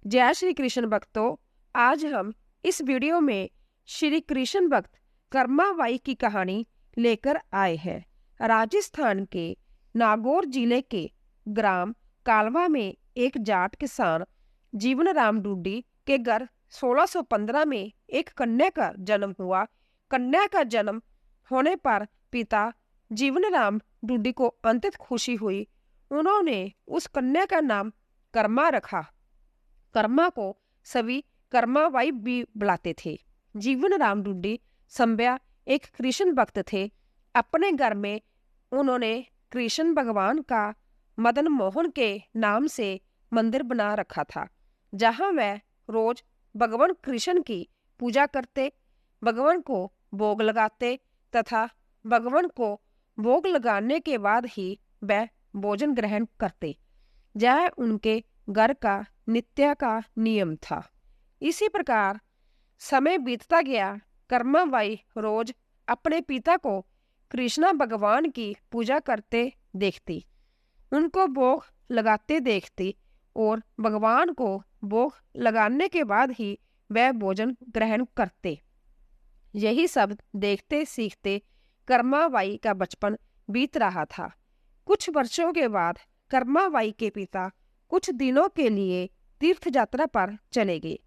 जय श्री कृष्ण भक्तों, आज हम इस वीडियो में श्री कृष्ण भक्त कर्माबाई की कहानी लेकर आए हैं। राजस्थान के नागौर जिले के ग्राम कालवा में एक जाट किसान जीवन राम डूडी के घर 1615 में एक कन्या का जन्म हुआ। कन्या का जन्म होने पर पिता जीवन राम डूडी को अत्यंत खुशी हुई। उन्होंने उस कन्या का नाम कर्मा रखा। कर्मा को सभी कर्माबाई भी बुलाते थे। जीवन राम डूडी संभ्या एक कृष्ण भक्त थे। अपने घर में उन्होंने कृष्ण भगवान का मदन मोहन के नाम से मंदिर बना रखा था, जहां वह रोज भगवान कृष्ण की पूजा करते, भगवान को भोग लगाते तथा भगवान को भोग लगाने के बाद ही वह भोजन ग्रहण करते। यह उनके घर का नित्य का नियम था। इसी प्रकार समय बीतता गया। कर्माबाई रोज अपने पिता को कृष्णा भगवान की पूजा करते देखती, उनको भोग लगाते देखती और भगवान को भोग लगाने के बाद ही वह भोजन ग्रहण करते। यही सब देखते सीखते कर्माबाई का बचपन बीत रहा था। कुछ वर्षों के बाद कर्माबाई के पिता कुछ दिनों के लिए तीर्थ यात्रा पर चले गए।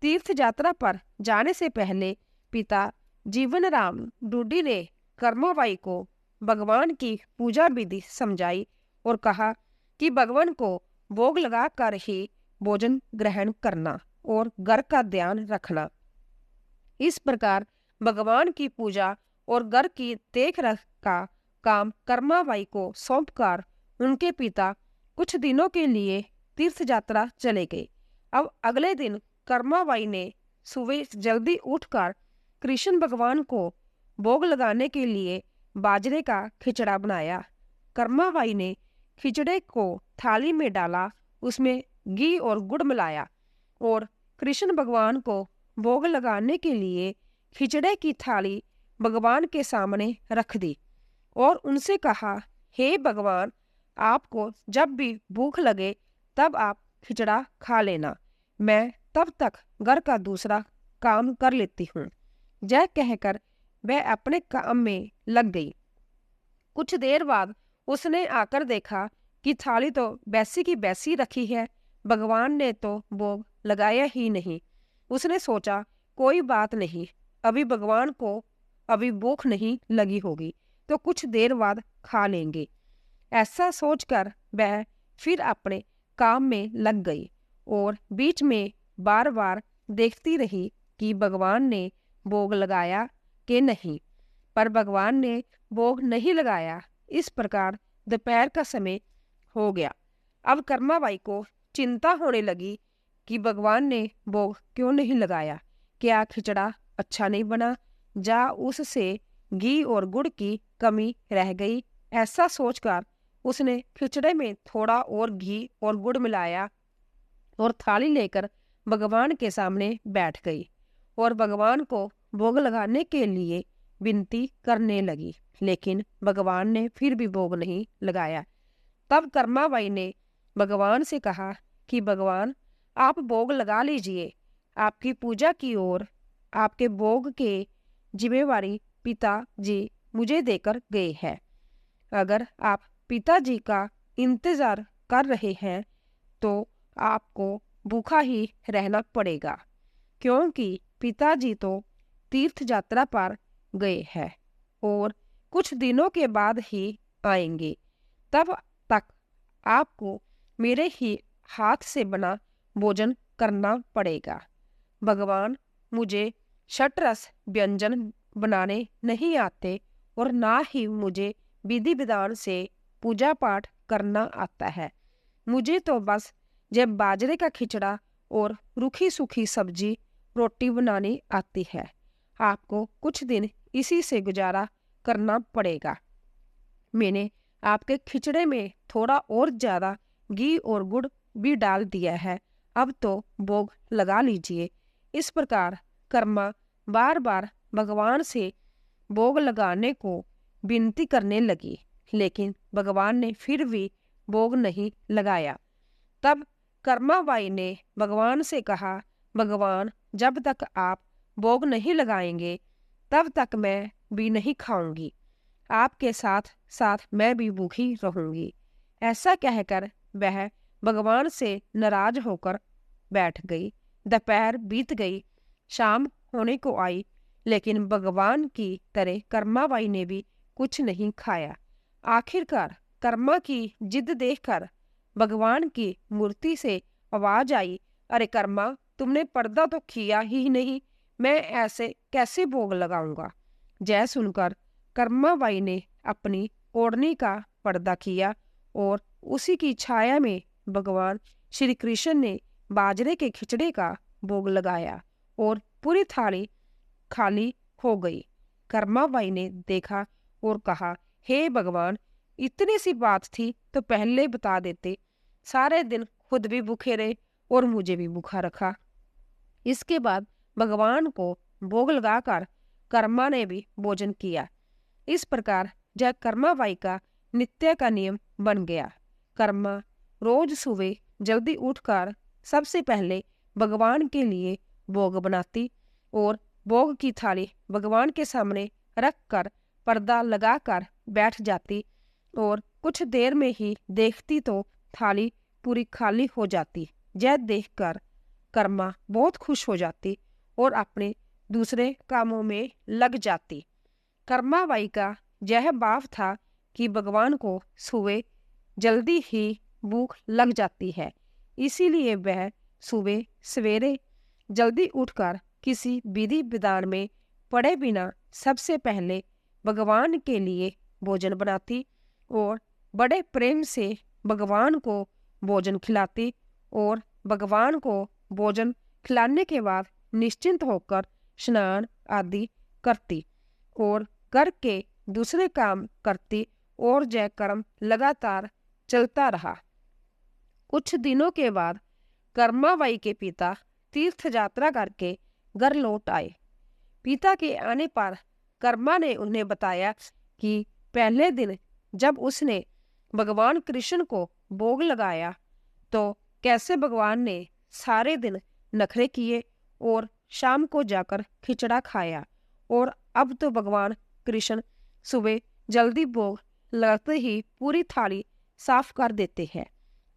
तीर्थ यात्रा पर जाने से पहले पिता जीवन राम डूडी ने कर्माबाई को भगवान की पूजा विधि समझाई और कहा कि भगवान को भोग लगा कर ही भोजन ग्रहण करना और घर का ध्यान रखना। इस प्रकार भगवान की पूजा और घर की देखरेख का काम कर्माबाई को सौंपकर उनके पिता कुछ दिनों के लिए तीर्थ यात्रा चले गए। अब अगले दिन कर्माबाई ने सुबह जल्दी उठकर कृष्ण भगवान को भोग लगाने के लिए बाजरे का खिचड़ा बनाया। कर्माबाई ने खिचड़े को थाली में डाला, उसमें घी और गुड़ मिलाया और कृष्ण भगवान को भोग लगाने के लिए खिचड़े की थाली भगवान के सामने रख दी और उनसे कहा, हे भगवान, आपको जब भी भूख लगे तब आप खिचड़ा खा लेना, मैं तब तक घर का दूसरा काम कर लेती हूँ। यह कहकर वह अपने काम में लग गई। कुछ देर बाद उसने आकर देखा कि थाली तो वैसी की वैसी रखी है, भगवान ने तो भोग लगाया ही नहीं। उसने सोचा, कोई बात नहीं, अभी भगवान को अभी भूख नहीं लगी होगी तो कुछ देर बाद खा लेंगे। ऐसा सोचकर वह फिर अपने काम में लग गई और बीच में बार बार देखती रही कि भगवान ने भोग लगाया कि नहीं, पर भगवान ने भोग नहीं लगाया। इस प्रकार दोपहर का समय हो गया। अब कर्माबाई को चिंता होने लगी कि भगवान ने भोग क्यों नहीं लगाया, क्या खिचड़ा अच्छा नहीं बना, जा उससे घी और गुड़ की कमी रह गई। ऐसा सोचकर उसने खिचड़े में थोड़ा और घी और गुड़ मिलाया और थाली लेकर भगवान के सामने बैठ गई और भगवान को भोग लगाने के लिए विनती करने लगी, लेकिन भगवान ने फिर भी भोग नहीं लगाया। तब कर्माबाई ने भगवान से कहा कि भगवान, आप भोग लगा लीजिए, आपकी पूजा की ओर आपके भोग के जिम्मेवारी पिताजी मुझे देकर गए हैं। अगर आप पिताजी का इंतजार कर रहे हैं तो आपको भूखा ही रहना पड़ेगा, क्योंकि पिताजी तो तीर्थ यात्रा पर गए हैं और कुछ दिनों के बाद ही आएंगे। तब तक आपको मेरे ही हाथ से बना भोजन करना पड़ेगा। भगवान, मुझे षटरस व्यंजन बनाने नहीं आते और ना ही मुझे विधि विधान से पूजा पाठ करना आता है। मुझे तो बस जब बाजरे का खिचड़ा और रूखी सूखी सब्जी रोटी बनानी आती है। आपको कुछ दिन इसी से गुजारा करना पड़ेगा। मैंने आपके खिचड़े में थोड़ा और ज़्यादा घी और गुड़ भी डाल दिया है, अब तो भोग लगा लीजिए। इस प्रकार कर्मा बार बार भगवान से भोग लगाने को विनती करने लगी, लेकिन भगवान ने फिर भी भोग नहीं लगाया। तब कर्माबाई ने भगवान से कहा, भगवान, जब तक आप भोग नहीं लगाएंगे तब तक मैं भी नहीं खाऊंगी। आपके साथ साथ मैं भी भूखी रहूंगी। ऐसा कहकर वह भगवान से नाराज होकर बैठ गई। दोपहर बीत गई, शाम होने को आई, लेकिन भगवान की तरह कर्माबाई ने भी कुछ नहीं खाया। आखिरकार कर्मा की जिद देखकर भगवान की मूर्ति से आवाज आई, अरे कर्मा, तुमने पर्दा तो किया ही नहीं, मैं ऐसे कैसे भोग लगाऊंगा। जय सुनकर कर्माबाई ने अपनी ओढ़नी का पर्दा किया और उसी की छाया में भगवान श्री कृष्ण ने बाजरे के खिचड़े का भोग लगाया और पूरी थाली खाली हो गई। कर्माबाई ने देखा और कहा, हे भगवान, इतनी सी बात थी तो पहले बता देते। सारे दिन खुद भी भूखे रहे और मुझे भी भूखा रखा। इसके बाद भगवान को भोग लगाकर कर्मा ने भी भोजन किया। इस प्रकार जय कर्माबाई का नित्य का नियम बन गया। कर्मा रोज सुबह जल्दी उठकर सबसे पहले भगवान के लिए भोग बनाती और भोग की थाली भगवान के सामने रखकर पर्दा लगाकर बैठ जाती और कुछ देर में ही देखती तो थाली पूरी खाली हो जाती। यह देखकर कर्मा बहुत खुश हो जाती और अपने दूसरे कामों में लग जाती। कर्माबाई का यह भाव था कि भगवान को सुबह जल्दी ही भूख लग जाती है, इसीलिए वह सुबह सवेरे जल्दी उठकर किसी विधि विधान में पड़े बिना सबसे पहले भगवान के लिए भोजन बनाती और बड़े प्रेम से भगवान को भोजन खिलाती और भगवान को भोजन खिलाने के बाद निश्चिंत होकर स्नान आदि करती और करके दूसरे काम करती और यह कर्म लगातार चलता रहा। कुछ दिनों के बाद कर्माबाई के पिता तीर्थ यात्रा करके घर लौट आए। पिता के आने पर कर्मा ने उन्हें बताया कि पहले दिन जब उसने भगवान कृष्ण को भोग लगाया तो कैसे भगवान ने सारे दिन नखरे किए और शाम को जाकर खिचड़ा खाया, और अब तो भगवान कृष्ण सुबह जल्दी भोग लगते ही पूरी थाली साफ कर देते हैं।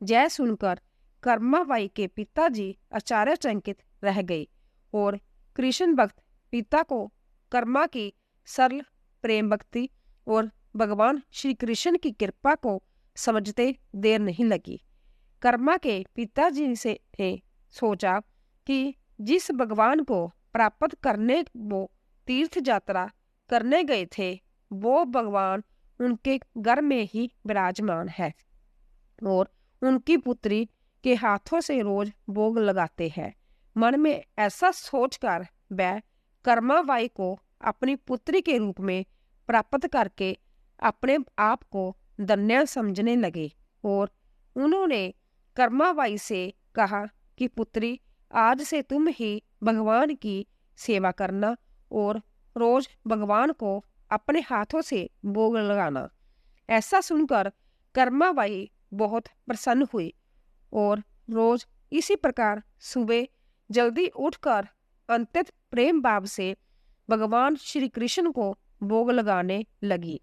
जय सुनकर कर्माबाई के पिताजी आश्चर्यचकित रह गए और कृष्ण भक्त पिता को कर्मा की सरल प्रेम भक्ति और भगवान श्री कृष्ण की कृपा को समझते देर नहीं लगी। कर्मा के पिताजी से ने सोचा कि जिस भगवान को प्राप्त करने वो तीर्थ यात्रा करने गए थे, वो भगवान उनके घर में ही विराजमान है और उनकी पुत्री के हाथों से रोज भोग लगाते हैं। मन में ऐसा सोचकर वह कर्माबाई को अपनी पुत्री के रूप में प्राप्त करके अपने आप को धन्य समझने लगे और उन्होंने कर्माबाई से कहा कि पुत्री, आज से तुम ही भगवान की सेवा करना और रोज भगवान को अपने हाथों से भोग लगाना। ऐसा सुनकर कर्माबाई बहुत प्रसन्न हुई और रोज इसी प्रकार सुबह जल्दी उठकर अत्यंत प्रेम भाव से भगवान श्री कृष्ण को भोग लगाने लगी।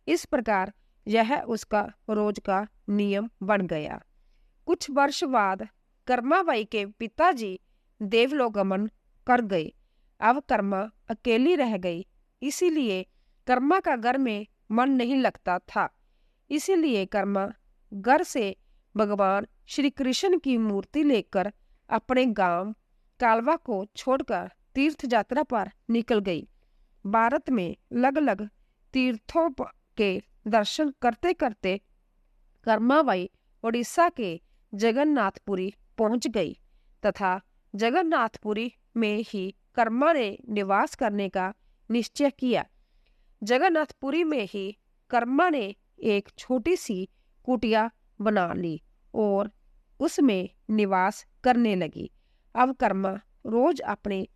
इस प्रकार यह उसका रोज का नियम बन गया। कुछ वर्ष बाद कर्माबाई के पिताजी देवलोकगमन कर गए। अब कर्मा अकेली रह गई, इसीलिए कर्मा का घर में मन नहीं लगता था। इसीलिए कर्मा घर से भगवान श्री कृष्ण की मूर्ति लेकर अपने गांव कालवा को छोड़कर तीर्थ यात्रा पर निकल गई। भारत में अलग अलग तीर्थों के दर्शन करते करते कर्माबाई उड़ीसा के जगन्नाथपुरी पहुंच गई तथा जगन्नाथपुरी में ही कर्मा ने निवास करने का निश्चय किया। जगन्नाथपुरी में ही कर्मा ने एक छोटी सी कुटिया बना ली और उसमें निवास करने लगी। अब कर्मा रोज अपने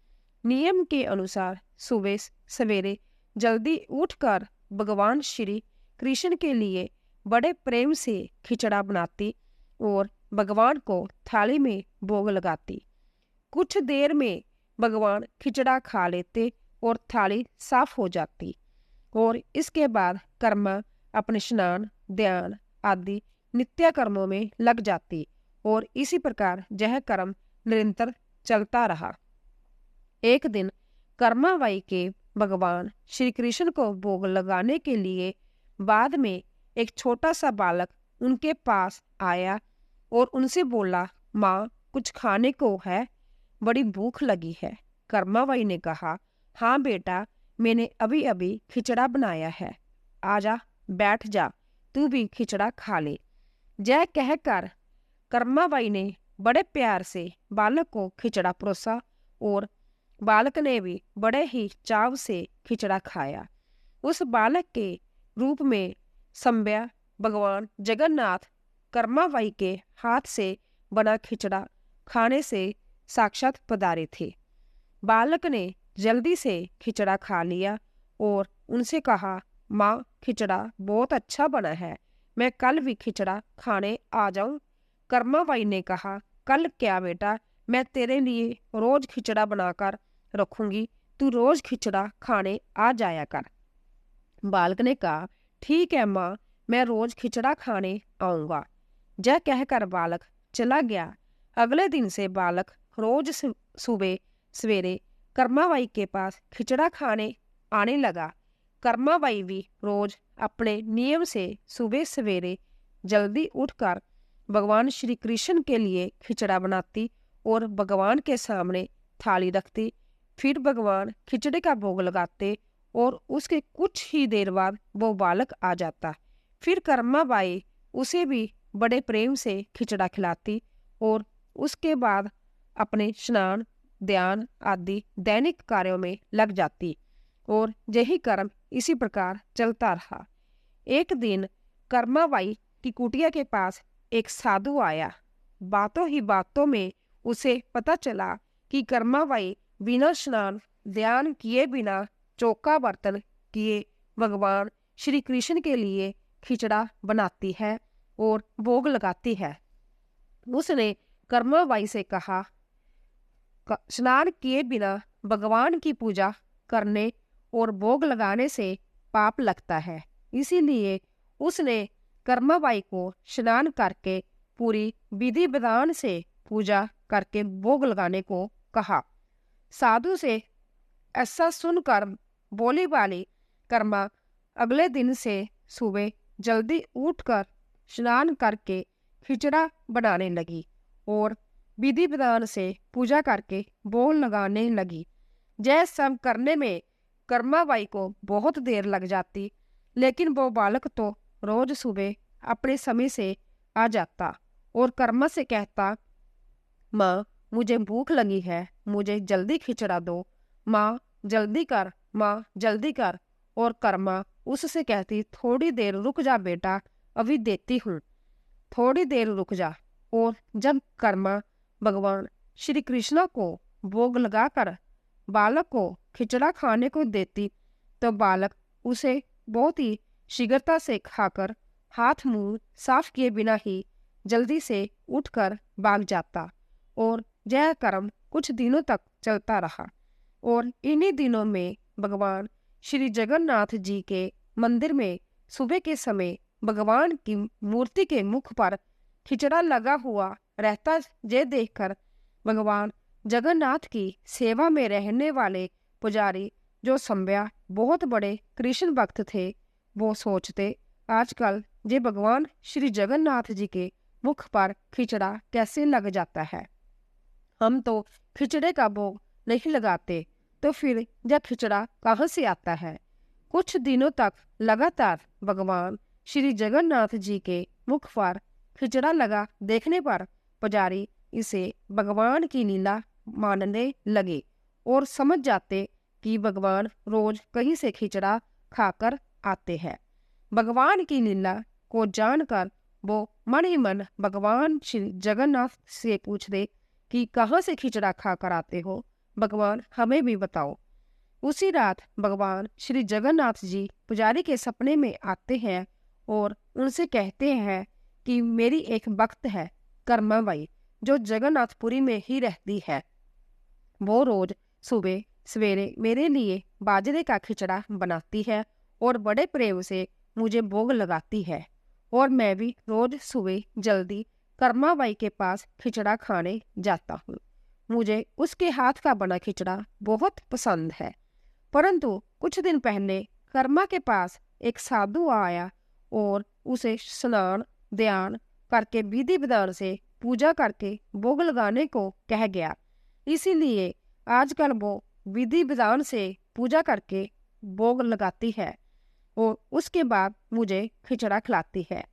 नियम के अनुसार सुबह सवेरे जल्दी उठकर भगवान श्री कृष्ण के लिए बड़े प्रेम से खिचड़ा बनाती और भगवान को थाली में भोग लगाती। कुछ देर में भगवान खिचड़ा खा लेते और थाली साफ हो जाती और इसके बाद कर्मा अपने स्नान, ध्यान आदि नित्य कर्मों में लग जाती और इसी प्रकार यह कर्म निरंतर चलता रहा। एक दिन कर्माबाई के भगवान श्री कृष्ण को भोग लगाने के लिए बाद में एक छोटा सा बालक उनके पास आया और उनसे बोला, माँ कुछ खाने को है, बड़ी भूख लगी है। कर्माबाई ने कहा, हाँ बेटा, मैंने अभी अभी खिचड़ा बनाया है, आजा बैठ जा, तू भी खिचड़ा खा ले। जय कहकर कर्माबाई ने बड़े प्यार से बालक को खिचड़ा परोसा और बालक ने भी बड़े ही चाव से खिचड़ा खाया। उस बालक के रूप में संभ्या भगवान जगन्नाथ कर्माबाई के हाथ से बना खिचड़ा खाने से साक्षात पधारे थे। बालक ने जल्दी से खिचड़ा खा लिया और उनसे कहा, माँ खिचड़ा बहुत अच्छा बना है, मैं कल भी खिचड़ा खाने आ जाऊं। कर्माबाई ने कहा, कल क्या बेटा, मैं तेरे लिए रोज खिचड़ा बनाकर रखूंगी, तू रोज खिचड़ा खाने आ जाया कर। बालक ने कहा, ठीक है माँ, मैं रोज खिचड़ा खाने आऊंगा। जय कहकर बालक चला गया। अगले दिन से बालक रोज सुबह सवेरे कर्माबाई के पास खिचड़ा खाने आने लगा। कर्माबाई भी रोज अपने नियम से सुबह सवेरे जल्दी उठकर भगवान श्री कृष्ण के लिए खिचड़ा बनाती और भगवान के सामने थाली रखती। फिर भगवान खिचड़े का भोग लगाते और उसके कुछ ही देर बाद वो बालक आ जाता। फिर कर्माबाई उसे भी बड़े प्रेम से खिचड़ा खिलाती और उसके बाद अपने स्नान, ध्यान आदि दैनिक कार्यों में लग जाती और यही कर्म इसी प्रकार चलता रहा। एक दिन कर्माबाई की कुटिया के पास एक साधु आया। बातों ही बातों में उसे पता चला कि कर्माबाई बिना स्नान ध्यान किए बिना चौका बर्तन किए भगवान श्री कृष्ण के लिए खिचड़ा बनाती है और भोग लगाती है। उसने कर्माबाई से कहा, स्नान किए बिना भगवान की पूजा करने और भोग लगाने से पाप लगता है, इसीलिए उसने कर्माबाई को स्नान करके पूरी विधि विधान से पूजा करके भोग लगाने को कहा। साधु से ऐसा सुनकर बोली वाली कर्मा अगले दिन से सुबह जल्दी उठकर स्नान करके खिचड़ा बनाने लगी और विधि विधान से पूजा करके भोग लगाने लगी। यह सब करने में कर्माबाई को बहुत देर लग जाती, लेकिन वो बालक तो रोज सुबह अपने समय से आ जाता और कर्मा से कहता, माँ मुझे भूख लगी है, मुझे जल्दी खिचड़ा दो, माँ जल्दी कर, माँ जल्दी कर। और कर्मा उससे कहती, थोड़ी देर रुक जा बेटा, अभी देती हूँ, थोड़ी देर रुक जा। और जब कर्मा भगवान श्री कृष्ण को भोग लगाकर बालक को खिचड़ा खाने को देती तो बालक उसे बहुत ही शीघ्रता से खाकर हाथ मुंह साफ किए बिना ही जल्दी से उठकर भाग जाता और यह कर्म कुछ दिनों तक चलता रहा। और इन्हीं दिनों में भगवान श्री जगन्नाथ जी के मंदिर में सुबह के समय भगवान की मूर्ति के मुख पर खिचड़ा लगा हुआ रहता। ये देखकर भगवान जगन्नाथ की सेवा में रहने वाले पुजारी जो संभ्या बहुत बड़े कृष्ण भक्त थे, वो सोचते, आजकल ये भगवान श्री जगन्नाथ जी के मुख पर खिचड़ा कैसे लग जाता है, हम तो खिचड़े का भोग नहीं लगाते, तो फिर यह खिचड़ा कहाँ से आता है। कुछ दिनों तक लगातार भगवान श्री जगन्नाथ जी के मुख पर खिचड़ा लगा देखने पर पुजारी इसे भगवान की लीला मानने लगे और समझ जाते कि भगवान रोज कहीं से खिचड़ा खाकर आते हैं। भगवान की लीला को जानकर वो मन ही मन भगवान श्री जगन्नाथ से पूछते कि कहाँ से खिचड़ा खाकर आते हो, भगवान हमें भी बताओ। उसी रात भगवान श्री जगन्नाथ जी पुजारी के सपने में आते हैं और उनसे कहते हैं कि मेरी एक भक्त है, कर्माबाई, जो जगन्नाथपुरी में ही रहती है, वो रोज सुबह सवेरे मेरे लिए बाजरे का खिचड़ा बनाती है और बड़े प्रेम से मुझे भोग लगाती है। और मैं भी रोज सुबह जल्दी कर्माबाई के पास खिचड़ा खाने जाता हूँ। मुझे उसके हाथ का बना खिचड़ा बहुत पसंद है। परंतु कुछ दिन पहले कर्मा के पास एक साधु आया और उसे स्नान ध्यान करके विधि विधान से पूजा करके भोग लगाने को कह गया। इसीलिए आजकल वो विधि विधान से पूजा करके भोग लगाती है और उसके बाद मुझे खिचड़ा खिलाती है।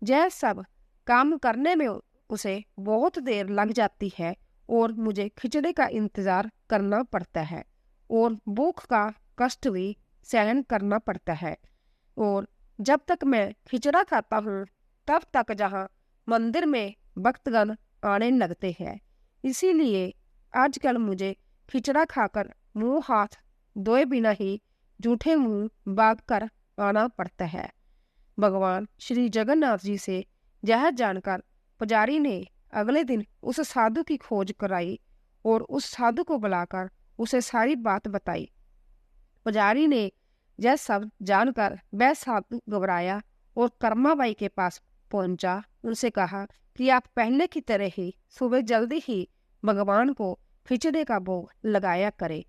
यह सब काम करने में उसे बहुत देर लग जाती है और मुझे खिचड़े का इंतजार करना पड़ता है और भूख का कष्ट भी सहन करना पड़ता है। और जब तक मैं खिचड़ा खाता हूँ तब तक जहाँ मंदिर में भक्तगण आने लगते हैं। इसीलिए आजकल मुझे खिचड़ा खाकर मुंह हाथ धोए बिना ही जूठे मुंह भाग कर आना पड़ता है। भगवान श्री जगन्नाथ जी से यह जानकर पुजारी ने अगले दिन उस साधु की खोज कराई और उस साधु को बुलाकर उसे सारी बात बताई। पुजारी ने यह सब जानकर वह साधु घबराया और कर्माबाई के पास पहुंचा। उनसे कहा कि आप पहले की तरह ही सुबह जल्दी ही भगवान को खिचड़े का भोग लगाया करें।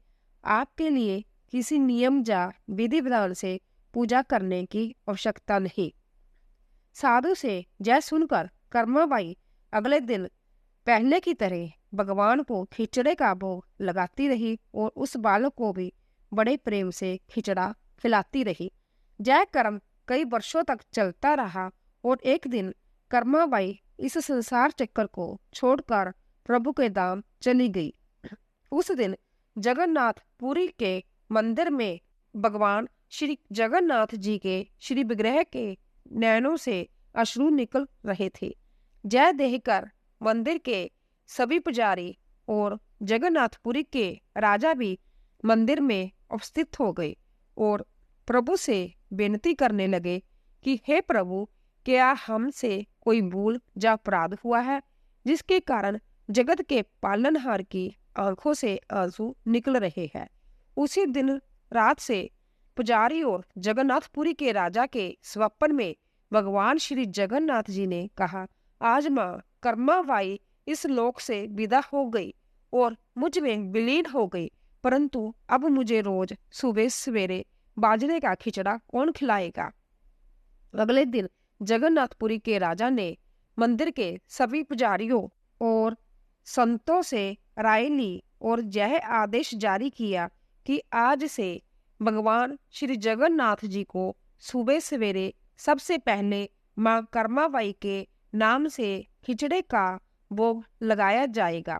आपके लिए किसी नियम या विधि विधान से पूजा करने की आवश्यकता नहीं। साधु से यह सुनकर कर्माबाई अगले दिन पहले की तरह भगवान को खिचड़े का भोग लगाती रही और उस बालक को भी बड़े प्रेम से खिचड़ा खिलाती रही। यह कर्म कई वर्षों तक चलता रहा और एक दिन कर्माबाई इस संसार चक्कर को छोड़कर प्रभु के धाम चली गई। उस दिन जगन्नाथपुरी के मंदिर में भगवान श्री जगन्नाथ जी के श्री विग्रह के नैनों से अश्रु निकल रहे थे। यह देखकर मंदिर के सभी पुजारी और जगन्नाथपुरी के राजा भी मंदिर में उपस्थित हो गए और प्रभु से विनती करने लगे कि हे प्रभु, क्या हमसे कोई भूल या अपराध हुआ है जिसके कारण जगत के पालनहार की आंखों से आंसू निकल रहे हैं। उसी दिन रात से पुजारी और जगन्नाथपुरी के राजा के स्वप्न में भगवान श्री जगन्नाथ जी ने कहा, आज माँ कर्माबाई इस लोक से विदा हो गई और मुझ में विलीन हो गई, परंतु अब मुझे रोज सुबह सवेरे बाजरे का खिचड़ा कौन खिलाएगा। अगले दिन जगन्नाथपुरी के राजा ने मंदिर के सभी पुजारियों और संतों से राय ली और यह आदेश जारी किया कि आज से भगवान श्री जगन्नाथ जी को सुबह सवेरे सबसे पहले माँ कर्माबाई के नाम से खिचड़े का भोग लगाया जाएगा,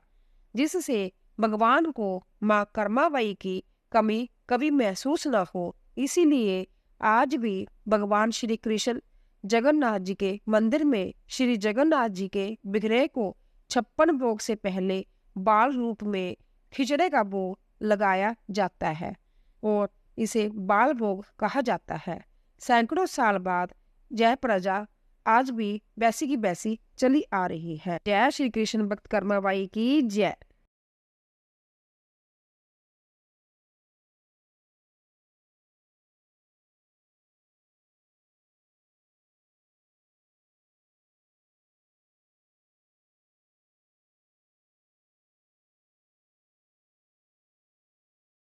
जिससे भगवान को माँ कर्माबाई की कमी कभी महसूस न हो। इसीलिए आज भी भगवान श्री कृष्ण जगन्नाथ जी के मंदिर में श्री जगन्नाथ जी के विग्रह को 56 भोग से पहले बाल रूप में खिचड़े का भोग लगाया जाता है और इसे बाल भोग कहा जाता है। सैकड़ों साल बाद यह प्रजा आज भी वैसी की वैसी चली आ रही है। जय श्री कृष्ण। भक्त कर्माबाई की जय।